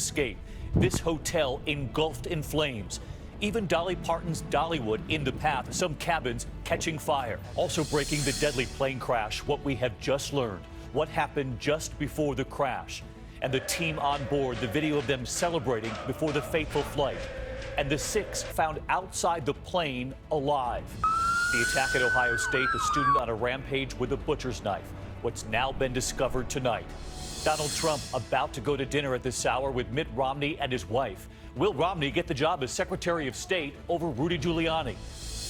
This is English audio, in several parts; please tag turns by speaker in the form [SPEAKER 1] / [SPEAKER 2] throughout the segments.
[SPEAKER 1] escape. This hotel engulfed in flames. Even Dolly Parton's Dollywood in the path, some cabins catching fire. Also breaking the deadly plane crash, what we have just learned. What happened just before the crash. And the team on board, the video of them celebrating before the fateful flight. And the 6 found outside the plane alive. The attack at Ohio State, the student on a rampage with a butcher's knife. What's now been discovered tonight. Donald Trump about to go to dinner at this hour with Mitt Romney and his wife. Will Romney get the job as Secretary of State over Rudy Giuliani?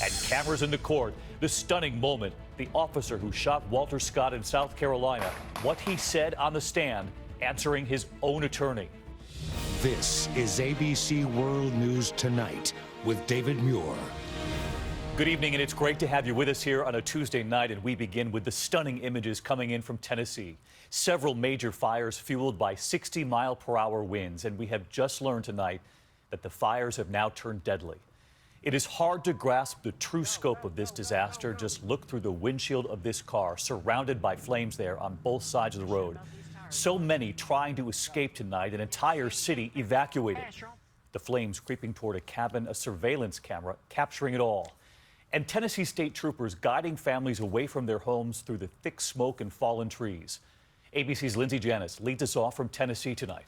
[SPEAKER 1] And cameras in the court, the stunning moment, the officer who shot Walter Scott in South Carolina, what he said on the stand, answering his own attorney.
[SPEAKER 2] This is ABC World News Tonight with David Muir.
[SPEAKER 1] Good evening, and it's great to have you with us here on a Tuesday night, and we begin with the stunning images coming in from Tennessee. Several major fires fueled by 60-mile-per-hour winds, and we have just learned tonight that the fires have now turned deadly. It is hard to grasp the true scope of this disaster. Just look through the windshield of this car, surrounded by flames there on both sides of the road. So many trying to escape tonight, an entire city evacuated. The flames creeping toward a cabin, a surveillance camera capturing it all. And Tennessee state troopers guiding families away from their homes through the thick smoke and fallen trees. ABC's Lindsay Janis leads us off from Tennessee tonight.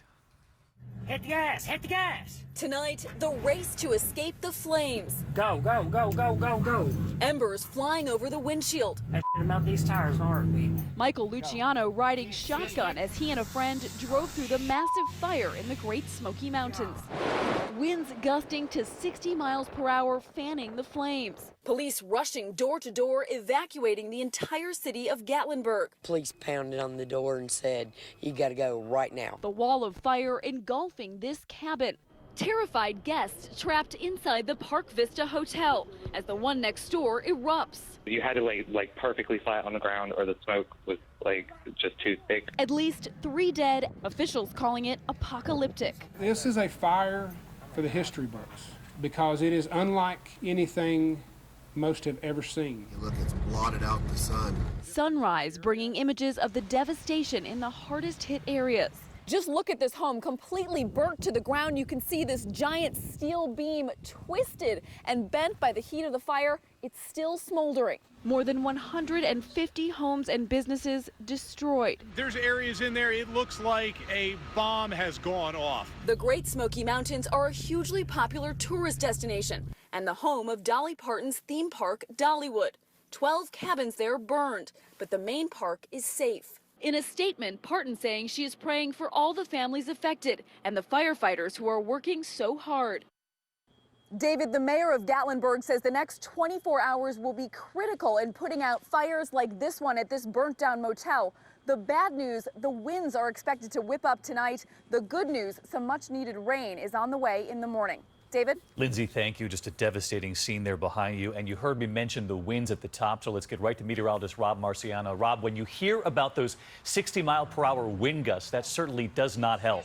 [SPEAKER 3] Hit the gas, hit the gas.
[SPEAKER 4] Tonight, the race to escape the flames.
[SPEAKER 3] Go, go, go, go, go, go.
[SPEAKER 4] Embers flying over the windshield.
[SPEAKER 3] That about these tires hard, man.
[SPEAKER 5] Michael Luciano riding shotgun as he and a friend drove through the massive fire in the Great Smoky Mountains. Winds gusting to 60 miles per hour, fanning the flames.
[SPEAKER 4] Police rushing door to door, evacuating the entire city of Gatlinburg.
[SPEAKER 6] Police pounded on the door and said, "You got to go right now."
[SPEAKER 5] The wall of fire engulfing this cabin. Terrified guests trapped inside the Park Vista Hotel as the one next door erupts.
[SPEAKER 7] You had to lay perfectly flat on the ground, or the smoke was just too thick.
[SPEAKER 5] At least 3 dead, officials calling it apocalyptic.
[SPEAKER 8] This is a fire for the history books because it is unlike anything most have ever seen.
[SPEAKER 9] Look, it's blotted out the sun.
[SPEAKER 5] Sunrise bringing images of the devastation in the hardest hit areas.
[SPEAKER 4] Just look at this home, completely burnt to the ground. You can see this giant steel beam twisted and bent by the heat of the fire. It's still smoldering.
[SPEAKER 5] More than 150 homes and businesses destroyed.
[SPEAKER 10] There's areas in there, it looks like a bomb has gone off.
[SPEAKER 4] The Great Smoky Mountains are a hugely popular tourist destination and the home of Dolly Parton's theme park, Dollywood. 12 cabins there burned, but the main park is safe.
[SPEAKER 5] In a statement, Parton saying she is praying for all the families affected and the firefighters who are working so hard.
[SPEAKER 4] David, the mayor of Gatlinburg says the next 24 hours will be critical in putting out fires like this one at this burnt down motel. The bad news, the winds are expected to whip up tonight. The good news, some much needed rain is on the way in the morning. David?
[SPEAKER 1] Lindsay, thank you. Just a devastating scene there behind you. And you heard me mention the winds at the top, so let's get right to meteorologist Rob Marciano. Rob, when you hear about those 60-mile-per-hour wind gusts, that certainly does not help.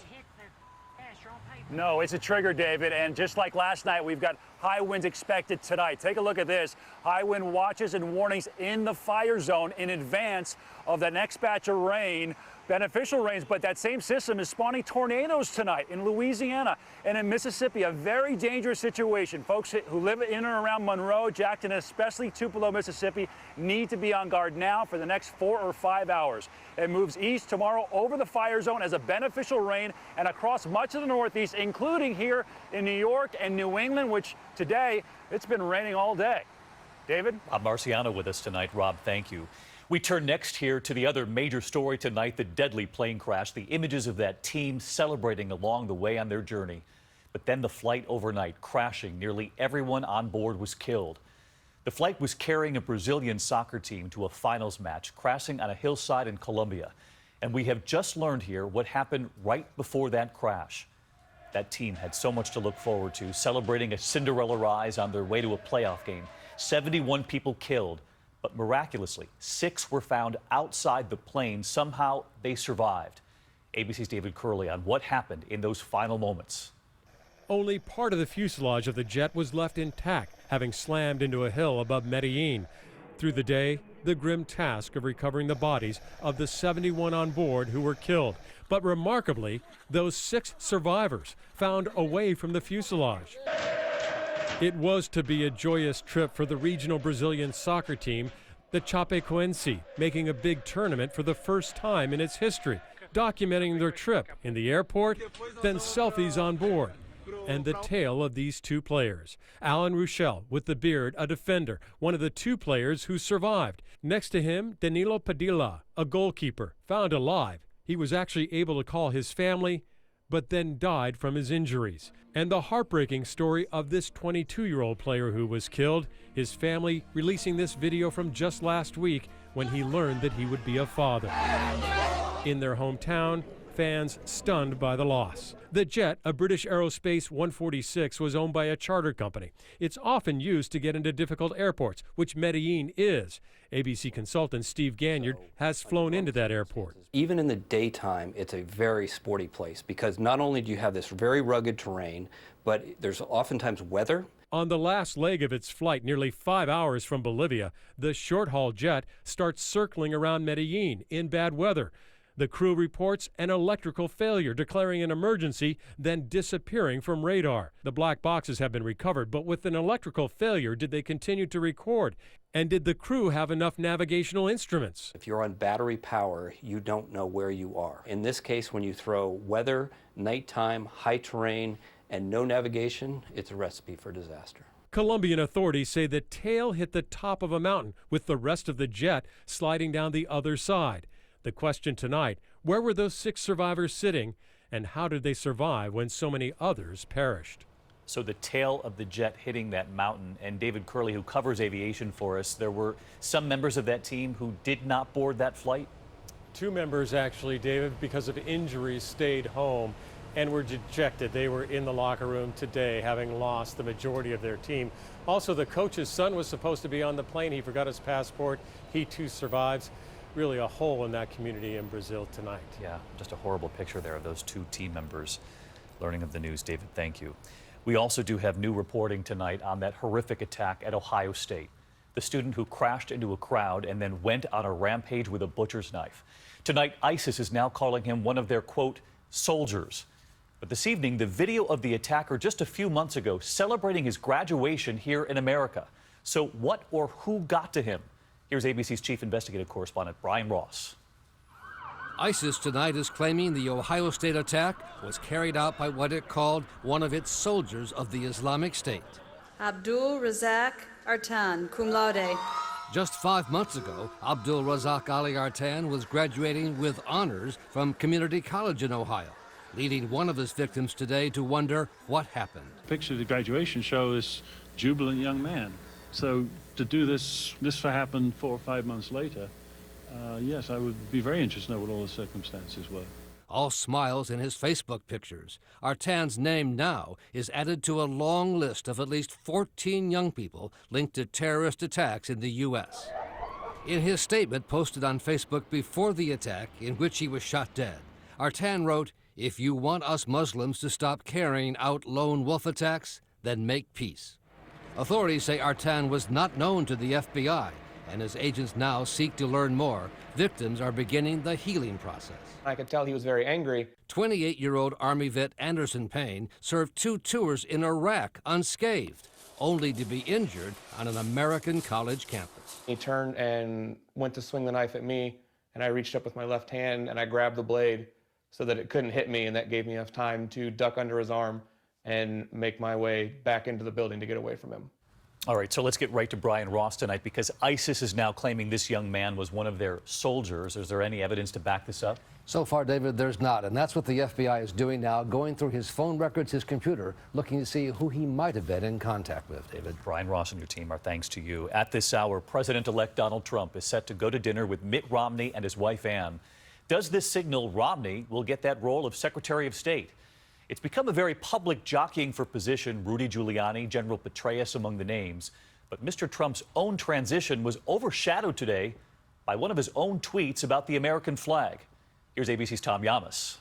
[SPEAKER 11] No, it's a trigger, David, and just like last night, we've got high winds expected tonight. Take a look at this. High wind watches and warnings in the fire zone in advance of the next batch of rain. Beneficial rains, but that same system is spawning tornadoes tonight in Louisiana and in Mississippi. A very dangerous situation. Folks who live in and around Monroe, Jackson, especially Tupelo, Mississippi, need to be on guard now for the next 4 or 5 hours. It moves east tomorrow over the fire zone as a beneficial rain and across much of the Northeast, including here in New York and New England, which today it's been raining all day. David?
[SPEAKER 1] Rob Marciano with us tonight. Rob, thank you. We turn next here to the other major story tonight, the deadly plane crash, the images of that team celebrating along the way on their journey. But then the flight overnight crashing, nearly everyone on board was killed. The flight was carrying a Brazilian soccer team to a finals match, crashing on a hillside in Colombia. And we have just learned here what happened right before that crash. That team had so much to look forward to, celebrating a Cinderella rise on their way to a playoff game. 71 people killed. But miraculously, 6 were found outside the plane. Somehow they survived. ABC's David Curley on what happened in those final moments.
[SPEAKER 12] Only part of the fuselage of the jet was left intact, having slammed into a hill above Medellin. Through the day, the grim task of recovering the bodies of the 71 on board who were killed. But remarkably, those 6 survivors found away from the fuselage. It was to be a joyous trip for the regional Brazilian soccer team, the Chapecoense, making a big tournament for the first time in its history, documenting their trip in the airport, then selfies on board. And the tale of these 2 players. Alan Wjla, with the beard, a defender, one of the 2 players who survived. Next to him, Danilo Padilla, a goalkeeper, found alive. He was actually able to call his family, but then died from his injuries. And the heartbreaking story of this 22-year-old player who was killed, his family releasing this video from just last week when he learned that he would be a father. In their hometown, fans stunned by the loss. The jet, a British Aerospace 146, was owned by a charter company. It's often used to get into difficult airports, which Medellin is. ABC consultant Steve Ganyard has flown into that airport.
[SPEAKER 13] Even in the daytime, it's a very sporty place because not only do you have this very rugged terrain, but there's oftentimes weather.
[SPEAKER 12] On the last leg of its flight, nearly 5 hours from Bolivia, the short-haul jet starts circling around Medellin in bad weather. The crew reports an electrical failure, declaring an emergency, then disappearing from radar. The black boxes have been recovered, but with an electrical failure, did they continue to record? And did the crew have enough navigational instruments?
[SPEAKER 13] If you're on battery power, you don't know where you are. In this case, when you throw weather, nighttime, high terrain, and no navigation, it's a recipe for disaster.
[SPEAKER 12] Colombian authorities say the tail hit the top of a mountain, with the rest of the jet sliding down the other side. The question tonight, where were those 6 survivors sitting, and how did they survive when so many others perished?
[SPEAKER 1] So the tail of the jet hitting that mountain, and David Curley, who covers aviation for us, there were some members of that team who did not board that flight?
[SPEAKER 12] 2 members, actually, David, because of injuries, stayed home and were dejected. They were in the locker room today, having lost the majority of their team. Also, the coach's son was supposed to be on the plane. He forgot his passport. He, too, survives. Really a hole in that community in Brazil tonight.
[SPEAKER 1] Yeah, just a horrible picture there of those 2 team members learning of the news. David, thank you. We also do have new reporting tonight on that horrific attack at Ohio State. The student who crashed into a crowd and then went on a rampage with a butcher's knife. Tonight, ISIS is now calling him one of their, quote, soldiers. But this evening, the video of the attacker just a few months ago celebrating his graduation here in America. So what or who got to him? Here's ABC's chief investigative correspondent, Brian Ross.
[SPEAKER 14] ISIS tonight is claiming the Ohio State attack was carried out by what it called one of its soldiers of the Islamic State.
[SPEAKER 15] Abdul Razak Artan, cum laude.
[SPEAKER 14] Just 5 months ago, Abdul Razak Ali Artan was graduating with honors from community college in Ohio, leading one of his victims today to wonder what happened.
[SPEAKER 16] The picture of the graduation show is jubilant young man. So to do this happened 4 or 5 months later, yes, I would be very interested to know what all the circumstances were.
[SPEAKER 14] All smiles in his Facebook pictures. Artan's name now is added to a long list of at least 14 young people linked to terrorist attacks in the U.S. In his statement posted on Facebook before the attack, in which he was shot dead, Artan wrote, "If you want us Muslims to stop carrying out lone wolf attacks, then make peace." Authorities say Artan was not known to the FBI, and as agents now seek to learn more, victims are beginning the healing process.
[SPEAKER 17] I could tell he was very angry.
[SPEAKER 14] 28-year-old Army vet Anderson Payne served 2 tours in Iraq unscathed, only to be injured on an American college campus.
[SPEAKER 17] He turned and went to swing the knife at me, and I reached up with my left hand and I grabbed the blade so that it couldn't hit me, and that gave me enough time to duck under his arm and make my way back into the building to get away from him.
[SPEAKER 1] All right, so let's get right to Brian Ross tonight, because ISIS is now claiming this young man was one of their soldiers. Is there any evidence to back this up?
[SPEAKER 14] So far, David, there's not, and that's what the FBI is doing now, going through his phone records, his computer, looking to see who he might have been in contact with, David.
[SPEAKER 1] Brian Ross and your team, our thanks to you. At this hour, President-elect Donald Trump is set to go to dinner with Mitt Romney and his wife, Ann. Does this signal Romney will get that role of Secretary of State? It's become a very public jockeying for position, Rudy Giuliani, General Petraeus among the names. But Mr. Trump's own transition was overshadowed today by one of his own tweets about the American flag. Here's ABC's Tom Yamas.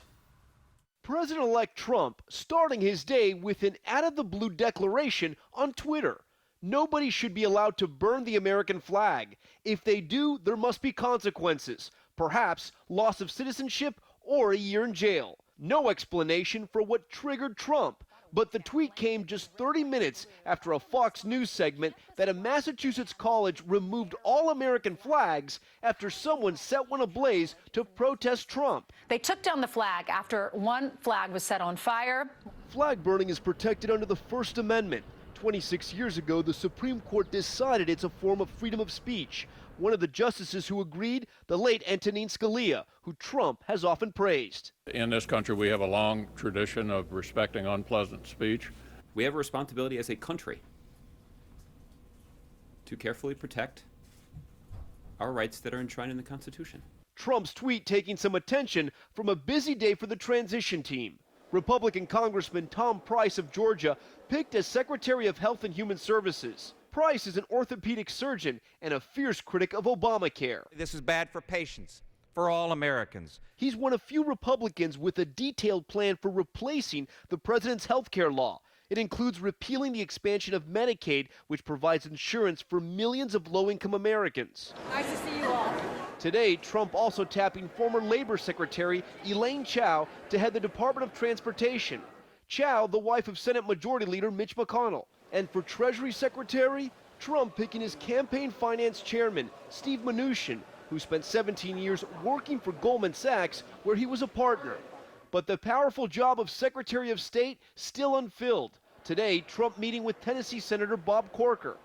[SPEAKER 18] President-elect Trump starting his day with an out-of-the-blue declaration on Twitter. Nobody should be allowed to burn the American flag. If they do, there must be consequences, perhaps loss of citizenship or a year in jail. No explanation for what triggered Trump. But the tweet came just 30 minutes after a Fox News segment that a Massachusetts college removed all American flags after someone set one ablaze to protest Trump.
[SPEAKER 19] They took down the flag after one flag was set on fire.
[SPEAKER 18] Flag burning is protected under the First Amendment. 26 years ago, the Supreme Court decided it's a form of freedom of speech. One of the justices who agreed, the late Antonin Scalia, who Trump has often praised.
[SPEAKER 20] In this country, we have a long tradition of respecting unpleasant speech.
[SPEAKER 21] We have a responsibility as a country to carefully protect our rights that are enshrined in the Constitution.
[SPEAKER 18] Trump's tweet taking some attention from a busy day for the transition team. Republican Congressman Tom Price of Georgia picked as Secretary of Health and Human Services. Price is an orthopedic surgeon and a fierce critic of Obamacare.
[SPEAKER 22] This is bad for patients, for all Americans.
[SPEAKER 18] He's one of few Republicans with a detailed plan for replacing the president's health care law. It includes repealing the expansion of Medicaid, which provides insurance for millions of low-income Americans.
[SPEAKER 19] Nice to see you all.
[SPEAKER 18] Today, Trump also tapping former Labor Secretary Elaine Chao to head the Department of Transportation. Chao, the wife of Senate Majority Leader Mitch McConnell. And for Treasury Secretary, Trump picking his campaign finance chairman, Steve Mnuchin, who spent 17 years working for Goldman Sachs, where he was a partner. But the powerful job of Secretary of State still unfilled. Today, Trump meeting with Tennessee Senator Bob Corker.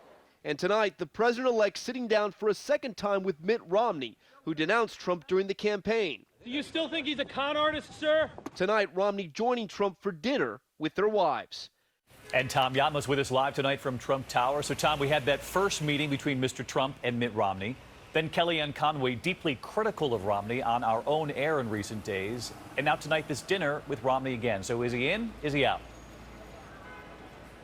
[SPEAKER 18] And tonight, the president-elect sitting down for a second time with Mitt Romney, who denounced Trump during the campaign.
[SPEAKER 23] Do you still think he's a con artist, sir?
[SPEAKER 18] Tonight, Romney joining Trump for dinner with their wives.
[SPEAKER 1] And Tom Yatma's with us live tonight from Trump Tower. So, Tom, we had that first meeting between Mr. Trump and Mitt Romney. Then Kellyanne Conway deeply critical of Romney on our own air in recent days. And now tonight, this dinner with Romney again. So is he in? Is he out?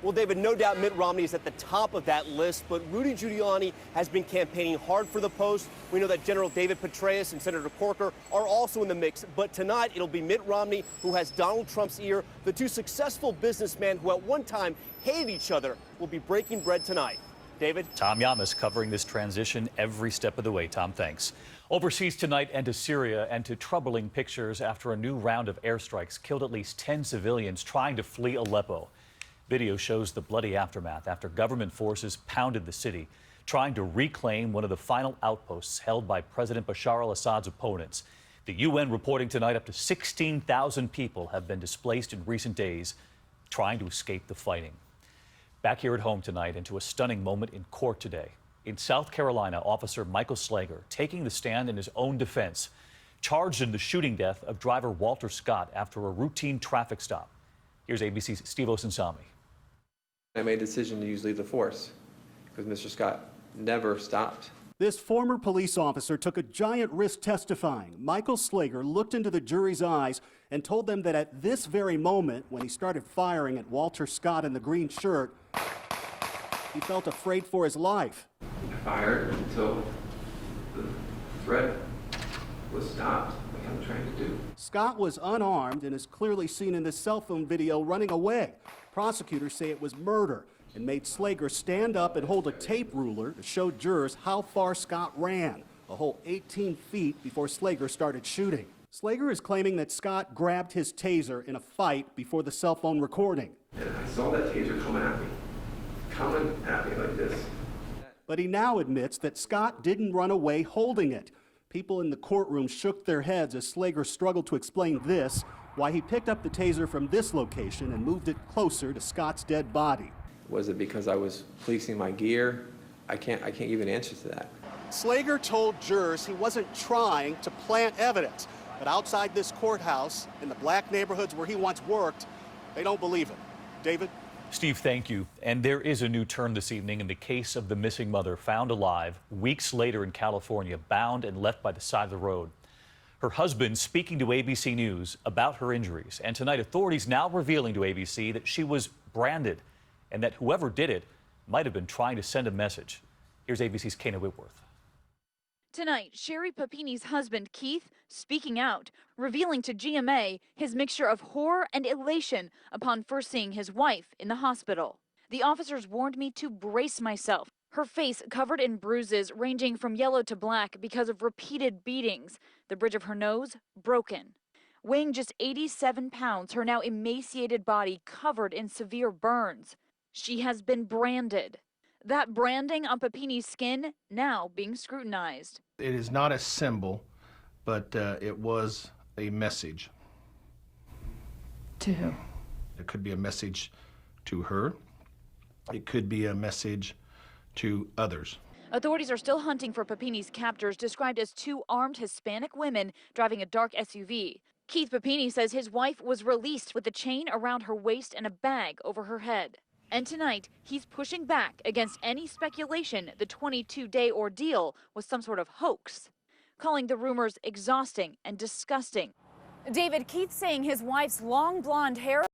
[SPEAKER 24] Well, David, no doubt Mitt Romney is at the top of that list, but Rudy Giuliani has been campaigning hard for the post. We know that General David Petraeus and Senator Corker are also in the mix, but tonight it'll be Mitt Romney who has Donald Trump's ear. The two successful businessmen who at one time hated each other will be breaking bread tonight. David?
[SPEAKER 1] Tom Yamas covering this transition every step of the way. Tom, thanks. Overseas tonight and to Syria and to troubling pictures after a new round of airstrikes killed at least 10 civilians trying to flee Aleppo. Video shows the bloody aftermath after government forces pounded the city, trying to reclaim one of the final outposts held by President Bashar al-Assad's opponents. The UN reporting tonight up to 16,000 people have been displaced in recent days, trying to escape the fighting. Back here at home tonight and to a stunning moment in court today. In South Carolina, Officer Michael Slager taking the stand in his own defense, charged in the shooting death of driver Walter Scott after a routine traffic stop. Here's ABC's Steve Osunsami.
[SPEAKER 25] I made a decision to use lethal force because Mr. Scott never stopped.
[SPEAKER 26] This former police officer took a giant risk testifying. Michael Slager looked into the jury's eyes and told them that at this very moment, when he started firing at Walter Scott in the green shirt, he felt afraid for his life.
[SPEAKER 25] I fired until the threat was stopped, like I'm trying to do.
[SPEAKER 26] Scott was unarmed and is clearly seen in this cell phone video running away. Prosecutors say it was murder and made Slager stand up and hold a tape ruler to show jurors how far Scott ran, a whole 18 feet before Slager started shooting. Slager is claiming that Scott grabbed his taser in a fight before the cell phone recording.
[SPEAKER 25] And I saw that taser coming at me like this.
[SPEAKER 26] But he now admits that Scott didn't run away holding it. People in the courtroom shook their heads as Slager struggled to explain this, why he picked up the taser from this location and moved it closer to Scott's dead body.
[SPEAKER 25] Was it because I was policing my gear? I can't even answer to that.
[SPEAKER 26] Slager told jurors he wasn't trying to plant evidence, but outside this courthouse, in the black neighborhoods where he once worked, they don't believe him. David?
[SPEAKER 1] Steve, thank you. And there is a new turn this evening in the case of the missing mother found alive weeks later in California, bound and left by the side of the road. Her husband speaking to ABC News about her injuries. And tonight, authorities now revealing to ABC that she was branded and that whoever did it might have been trying to send a message. Here's ABC's Kana Whitworth.
[SPEAKER 27] Tonight, Sherry Papini's husband, Keith, speaking out, revealing to GMA his mixture of horror and elation upon first seeing his wife in the hospital. The officers warned me to brace myself. Her face covered in bruises ranging from yellow to black because of repeated beatings. The bridge of her nose broken. Weighing just 87 pounds, her now emaciated body covered in severe burns. She has been branded. That branding on Papini's skin now being scrutinized.
[SPEAKER 2] It is not a symbol, but it was a message.
[SPEAKER 27] To who?
[SPEAKER 2] It could be a message to her. It could be a message to others.
[SPEAKER 27] Authorities are still hunting for Papini's captors, described as two armed Hispanic women driving a dark SUV. Keith Papini says his wife was released with a chain around her waist and a bag over her head. And tonight, he's pushing back against any speculation the 22-day ordeal was some sort of hoax, calling the rumors exhausting and disgusting.
[SPEAKER 4] David, Keith saying his wife's long blonde hair